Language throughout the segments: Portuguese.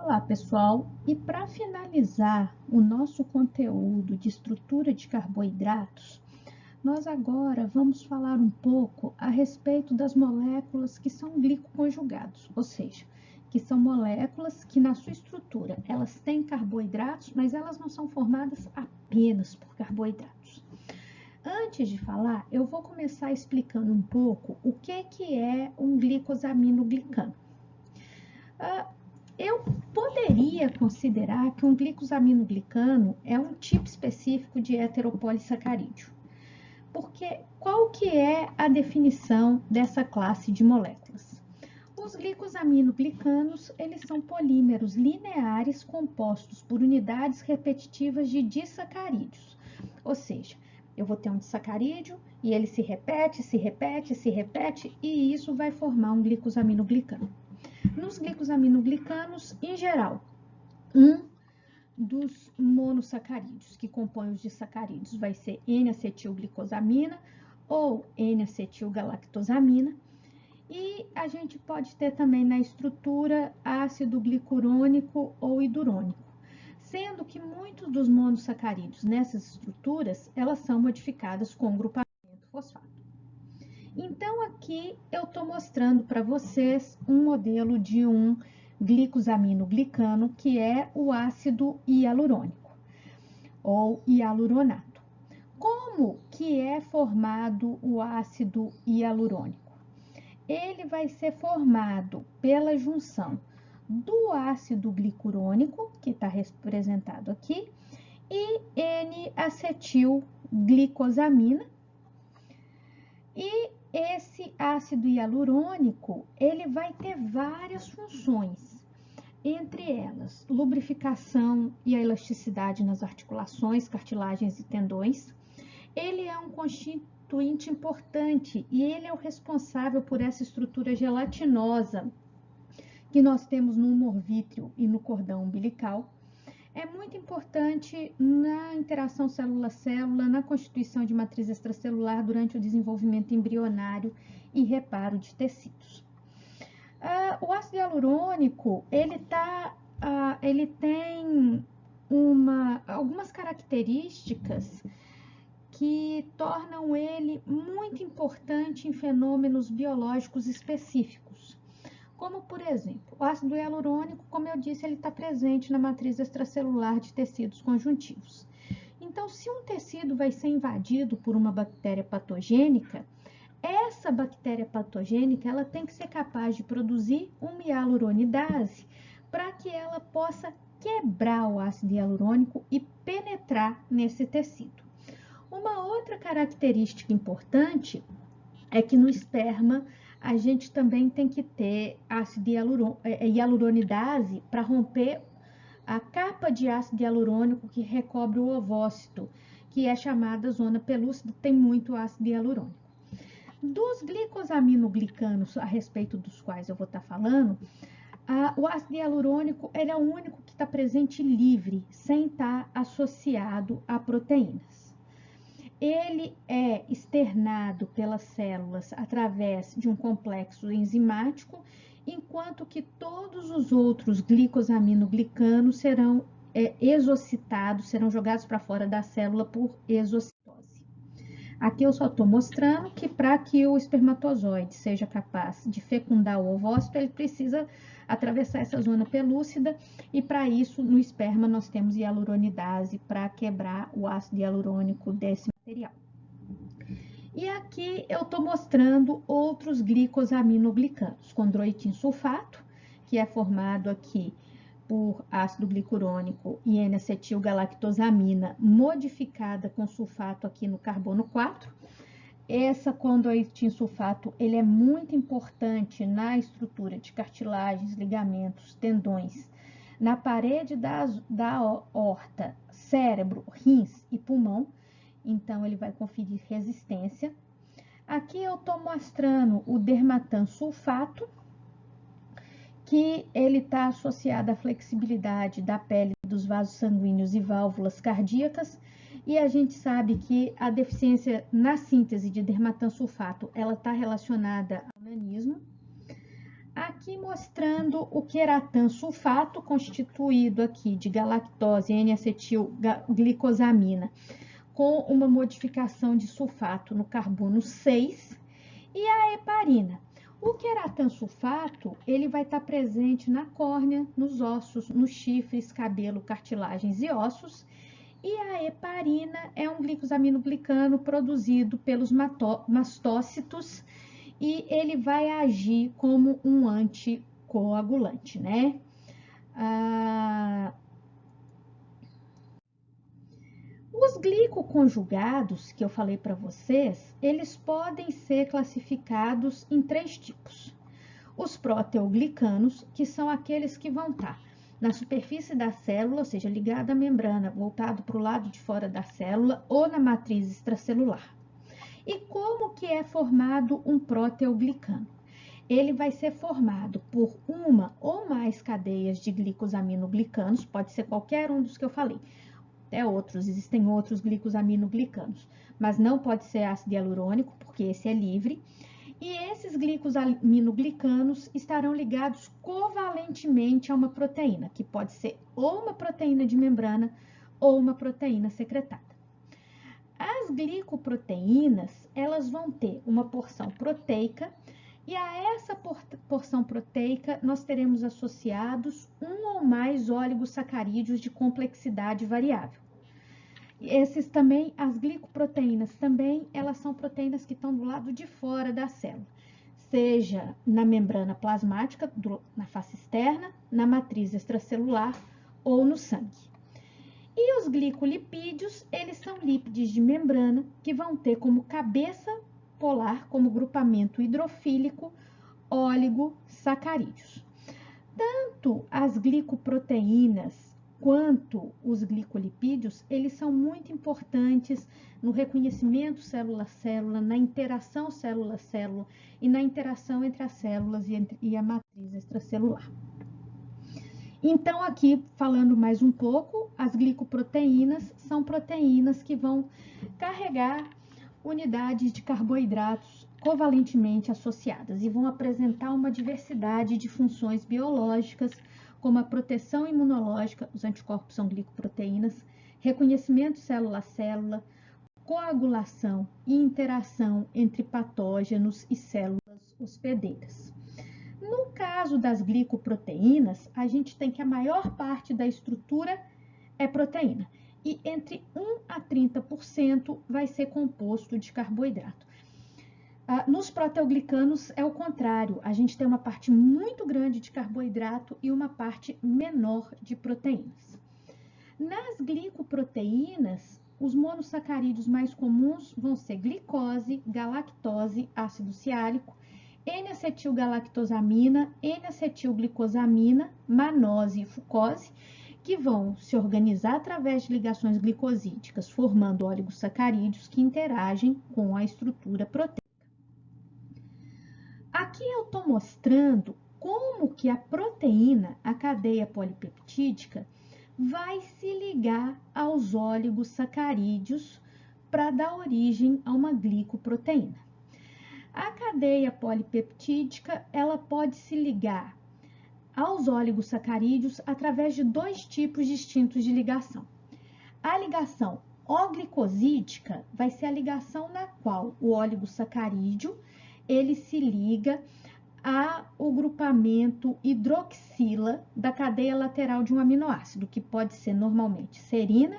Olá, pessoal! E para finalizar o nosso conteúdo de estrutura de carboidratos, nós agora vamos falar um pouco a respeito das moléculas que são glicoconjugados, ou seja, que são moléculas que na sua estrutura elas têm carboidratos, mas elas não são formadas apenas por carboidratos. Antes de falar, eu vou começar explicando um pouco o que é um glicosaminoglicano. Eu poderia considerar que um glicosaminoglicano é um tipo específico de heteropolissacarídeo, porque qual que é a definição dessa classe de moléculas? Os glicosaminoglicanos, eles são polímeros lineares compostos por unidades repetitivas de disacarídeos, ou seja, eu vou ter um disacarídeo e ele se repete, se repete, se repete, e isso vai formar um glicosaminoglicano. Nos glicosaminoglicanos, em geral, um dos monossacarídeos que compõem os disacarídeos vai ser N-acetilglicosamina ou N-acetilgalactosamina. E a gente pode ter também na estrutura ácido glicurônico ou hidrônico, sendo que muitos dos monossacarídeos nessas estruturas, elas são modificadas com grupamento fosfato. Então, aqui eu estou mostrando para vocês um modelo de um glicosaminoglicano, que é o ácido hialurônico, ou hialuronato. Como que é formado o ácido hialurônico? Ele vai ser formado pela junção do ácido glicurônico, que está representado aqui, e N-acetilglicosamina, e esse ácido hialurônico, ele vai ter várias funções, entre elas, lubrificação e a elasticidade nas articulações, cartilagens e tendões. Ele é um constituinte importante e ele é o responsável por essa estrutura gelatinosa que nós temos no humor vítreo e no cordão umbilical. É muito importante na interação célula-célula, na constituição de matriz extracelular durante o desenvolvimento embrionário e reparo de tecidos. O ácido hialurônico, ele tem algumas características que tornam ele muito importante em fenômenos biológicos específicos. Como, por exemplo, o ácido hialurônico, como eu disse, ele está presente na matriz extracelular de tecidos conjuntivos. Então, se um tecido vai ser invadido por uma bactéria patogênica, essa bactéria patogênica ela tem que ser capaz de produzir uma hialuronidase para que ela possa quebrar o ácido hialurônico e penetrar nesse tecido. Uma outra característica importante é que no esperma a gente também tem que ter ácido hialuronidase para romper a capa de ácido hialurônico que recobre o ovócito, que é chamada zona pelúcida, tem muito ácido hialurônico. Dos glicosaminoglicanos, a respeito dos quais eu vou estar falando, o ácido hialurônico ele é o único que está presente livre, sem estar associado a proteínas. Ele é externado pelas células através de um complexo enzimático, enquanto que todos os outros glicosaminoglicanos serão exocitados, serão jogados para fora da célula por exocitose. Aqui eu só estou mostrando que para que o espermatozoide seja capaz de fecundar o ovócito, ele precisa atravessar essa zona pelúcida e para isso no esperma nós temos hialuronidase para quebrar o ácido hialurônico desse material. E aqui eu estou mostrando outros glicosaminoglicanos, condroitin sulfato, que é formado aqui por ácido glicurônico e N-acetilgalactosamina modificada com sulfato aqui no carbono 4. Essa condroitin sulfato, ele é muito importante na estrutura de cartilagens, ligamentos, tendões, na parede da aorta, cérebro, rins e pulmão. Então, ele vai conferir resistência. Aqui eu estou mostrando o dermatan sulfato, que ele está associado à flexibilidade da pele, dos vasos sanguíneos e válvulas cardíacas, e a gente sabe que a deficiência na síntese de dermatan sulfato, ela está relacionada ao nanismo. aqui mostrando o queratan sulfato, constituído aqui de galactose, N-acetilglicosamina, com uma modificação de sulfato no carbono 6, e a heparina. O queratan sulfato, ele vai estar presente na córnea, nos ossos, nos chifres, cabelo, cartilagens e ossos, e a heparina é um glicosaminoglicano produzido pelos mastócitos, e ele vai agir como um anticoagulante, né? Os glicoconjugados, que eu falei para vocês, eles podem ser classificados em 3 tipos. Os proteoglicanos, que são aqueles que vão estar na superfície da célula, ou seja, ligado à membrana, voltado para o lado de fora da célula, ou na matriz extracelular. E como que é formado um proteoglicano? Ele vai ser formado por uma ou mais cadeias de glicosaminoglicanos, pode ser qualquer um dos que eu falei. Até outros, existem outros glicosaminoglicanos, mas não pode ser ácido hialurônico, porque esse é livre. E esses glicosaminoglicanos estarão ligados covalentemente a uma proteína, que pode ser ou uma proteína de membrana ou uma proteína secretada. As glicoproteínas, elas vão ter uma porção proteica, e a essa porção proteica nós teremos associados um ou mais oligosacarídeos de complexidade variável. Esses também, as glicoproteínas também, elas são proteínas que estão do lado de fora da célula, seja na membrana plasmática, na face externa, na matriz extracelular ou no sangue. E os glicolipídios, eles são lípides de membrana que vão ter como cabeça polar, como grupamento hidrofílico, oligosacarídeos. Tanto as glicoproteínas quanto os glicolipídios, eles são muito importantes no reconhecimento célula-célula, na interação célula-célula e na interação entre as células e a matriz extracelular. Então, aqui, falando mais um pouco, as glicoproteínas são proteínas que vão carregar unidades de carboidratos covalentemente associadas e vão apresentar uma diversidade de funções biológicas, como a proteção imunológica, os anticorpos são glicoproteínas, reconhecimento célula-célula, coagulação e interação entre patógenos e células hospedeiras. No caso das glicoproteínas, a gente tem que a maior parte da estrutura é proteína, e entre 1 a 30% vai ser composto de carboidrato. Nos proteoglicanos é o contrário, a gente tem uma parte muito grande de carboidrato e uma parte menor de proteínas. Nas glicoproteínas, os monossacarídeos mais comuns vão ser glicose, galactose, ácido siálico, N-acetilgalactosamina, N-acetilglicosamina, manose e fucose, que vão se organizar através de ligações glicosídicas, formando oligosacarídeos que interagem com a estrutura proteica. Aqui eu estou mostrando como que a proteína, a cadeia polipeptídica, vai se ligar aos oligosacarídeos para dar origem a uma glicoproteína. A cadeia polipeptídica, ela pode se ligar aos oligosacarídeos através de 2 tipos distintos de ligação. A ligação oglicosídica vai ser a ligação na qual o oligosacarídeo ele se liga ao grupamento hidroxila da cadeia lateral de um aminoácido, que pode ser normalmente serina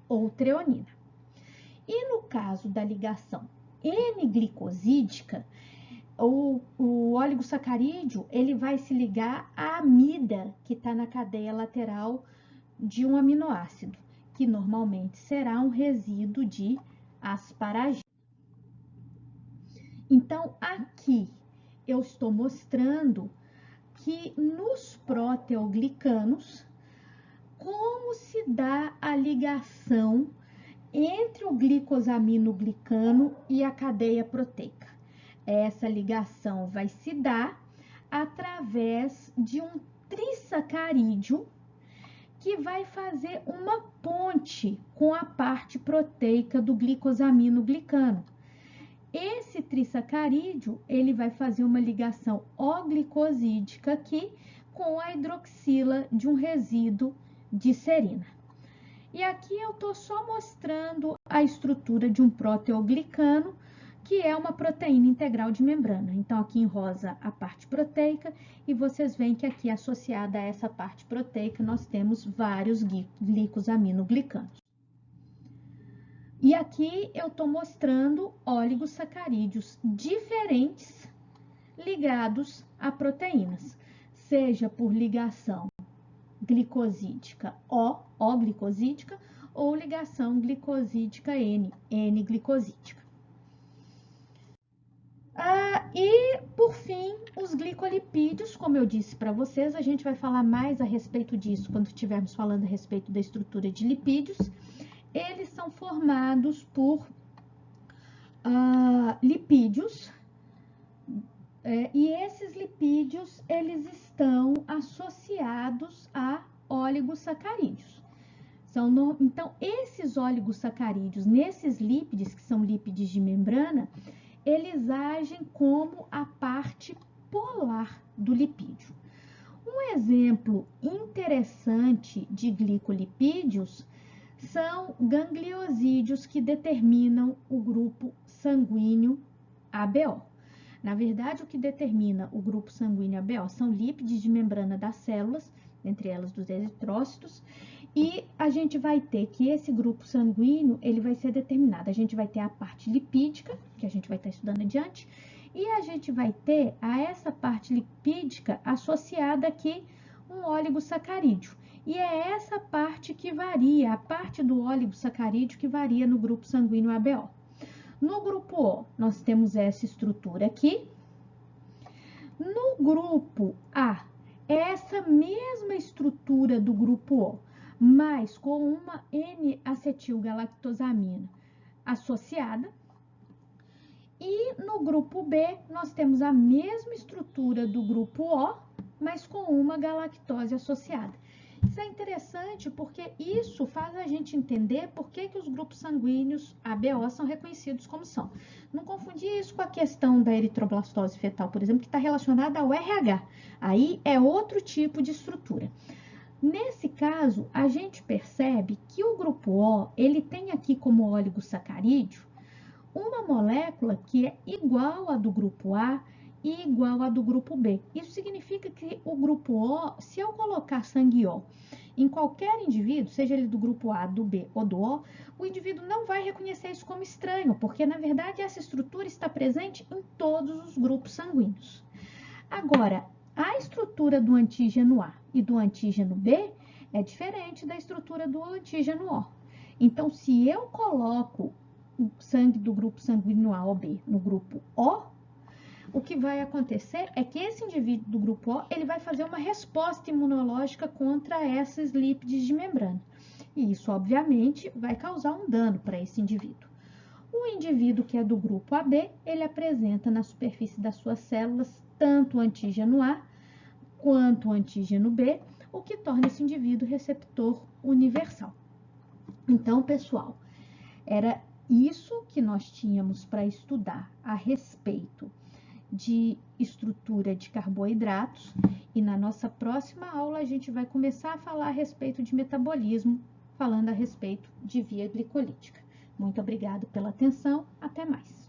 ou treonina. E no caso da ligação N-glicosídica, o oligosacarídeo ele vai se ligar à amida que está na cadeia lateral de um aminoácido, que normalmente será um resíduo de asparagina. Então, aqui eu estou mostrando que nos proteoglicanos, como se dá a ligação entre o glicosaminoglicano e a cadeia proteica. Essa ligação vai se dar através de um trissacarídeo que vai fazer uma ponte com a parte proteica do glicosaminoglicano. esse trissacarídeo, ele vai fazer uma ligação O-glicosídica aqui com a hidroxila de um resíduo de serina. E aqui eu estou só mostrando a estrutura de um proteoglicano, que é uma proteína integral de membrana. Então, aqui em rosa a parte proteica, e vocês veem que aqui associada a essa parte proteica, nós temos vários glicosaminoglicanos. E aqui eu estou mostrando oligosacarídeos diferentes ligados a proteínas, seja por ligação glicosídica O-glicosídica, ou ligação glicosídica N-glicosídica. E, por fim, os glicolipídios, como eu disse para vocês, a gente vai falar mais a respeito disso quando estivermos falando a respeito da estrutura de lipídios. Eles são formados por lipídios, e esses lipídios, eles estão associados a oligosacarídeos. Então, esses oligosacarídeos, nesses lípides, que são lípides de membrana, eles agem como a parte polar do lipídio. Um exemplo interessante de glicolipídios são gangliosídeos que determinam o grupo sanguíneo ABO. Na verdade, o que determina o grupo sanguíneo ABO são lípides de membrana das células, entre elas dos eritrócitos, e a gente vai ter que esse grupo sanguíneo, ele vai ser determinado. A gente vai ter a parte lipídica, que a gente vai estar estudando adiante, e a gente vai ter a essa parte lipídica associada aqui um oligosacarídeo. E é essa parte que varia, a parte do oligosacarídeo que varia no grupo sanguíneo ABO. No grupo O, nós temos essa estrutura aqui. No grupo A, é essa mesma estrutura do grupo O, mas com uma N-acetilgalactosamina associada. E no grupo B, nós temos a mesma estrutura do grupo O, mas com uma galactose associada. Isso é interessante porque isso faz a gente entender por que os grupos sanguíneos ABO são reconhecidos como são. Não confundir isso com a questão da eritroblastose fetal, por exemplo, que está relacionada ao RH. Aí é outro tipo de estrutura. Nesse caso, a gente percebe que o grupo O, ele tem aqui como oligosacarídeo uma molécula que é igual à do grupo A e igual à do grupo B. Isso significa que o grupo O, se eu colocar sangue O em qualquer indivíduo, seja ele do grupo A, do B ou do O indivíduo não vai reconhecer isso como estranho, porque na verdade essa estrutura está presente em todos os grupos sanguíneos. Agora, a estrutura do antígeno A e do antígeno B é diferente da estrutura do antígeno O. Então, se eu coloco o sangue do grupo sanguíneo A ou B no grupo O, o que vai acontecer é que esse indivíduo do grupo O, ele vai fazer uma resposta imunológica contra esses lípides de membrana. E isso, obviamente, vai causar um dano para esse indivíduo. O indivíduo que é do grupo AB, ele apresenta na superfície das suas células tanto o antígeno A quanto o antígeno B, o que torna esse indivíduo receptor universal. Então, pessoal, era isso que nós tínhamos para estudar a respeito de estrutura de carboidratos, e na nossa próxima aula a gente vai começar a falar a respeito de metabolismo, falando a respeito de via glicolítica. Muito obrigada pela atenção, até mais.